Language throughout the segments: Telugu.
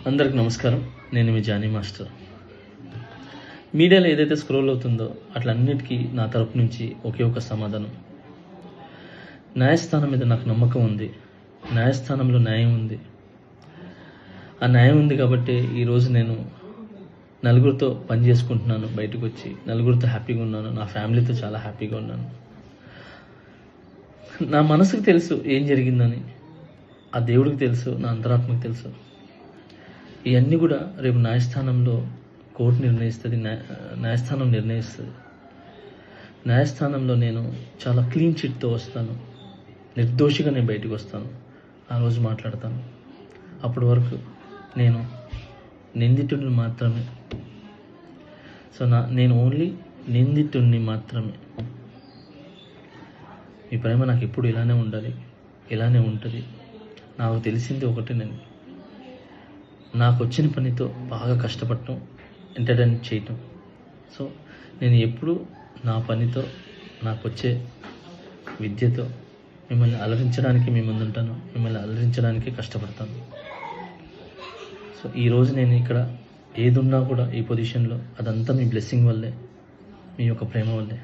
అందరికి నమస్కారం. నేను మీ జానీ మాస్టర్. మీడియాలో ఏదైతే స్క్రోల్ అవుతుందో అట్లన్నిటికీ నా తరపు నుంచి ఒకే ఒక సమాధానం. న్యాయస్థానం మీద నాకు నమ్మకం ఉంది. న్యాయస్థానంలో న్యాయం ఉంది. ఆ న్యాయం ఉంది కాబట్టి ఈరోజు నేను నలుగురితో పని చేసుకుంటున్నాను. బయటకు వచ్చి నలుగురితో హ్యాపీగా ఉన్నాను. నా ఫ్యామిలీతో చాలా హ్యాపీగా ఉన్నాను. నా మనసుకు తెలుసు ఏం జరిగిందని, ఆ దేవుడికి తెలుసు, నా అంతరాత్మకు తెలుసు. ఇవన్నీ కూడా రేపు న్యాయస్థానంలో కోర్టు నిర్ణయిస్తుంది, న్యాయస్థానం నిర్ణయిస్తుంది. న్యాయస్థానంలో నేను చాలా క్లీన్ చిట్తో వస్తాను. నిర్దోషిగా నేను బయటకు వస్తాను. ఆ రోజు మాట్లాడతాను. అప్పటి వరకు నేను నిందితుడిని మాత్రమే. సో నేను ఓన్లీ నిందితుడిని మాత్రమే. మీ ప్రేమ నాకు ఎప్పుడు ఇలానే ఉండాలి, ఇలానే ఉంటుంది. నాకు తెలిసింది ఒకటే, నేను నాకు వచ్చిన పనితో బాగా కష్టపడటం, ఎంటర్టైన్ చేయటం. సో నేను ఎప్పుడు నా పనితో, నాకు వచ్చే విద్యతో మిమ్మల్ని అలరించడానికి మీ ముందుంటాను. మిమ్మల్ని అలరించడానికి కష్టపడతాను. సో ఈరోజు నేను ఇక్కడ ఏదున్నా కూడా ఈ పొజిషన్లో అదంతా మీ బ్లెస్సింగ్ వల్లే, మీ యొక్క ప్రేమ వల్లే.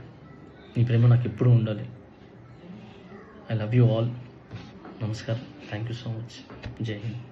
మీ ప్రేమ నాకు ఎప్పుడూ ఉండాలి. I love you all. నమస్కారం. Thank you so much. Jai Hind.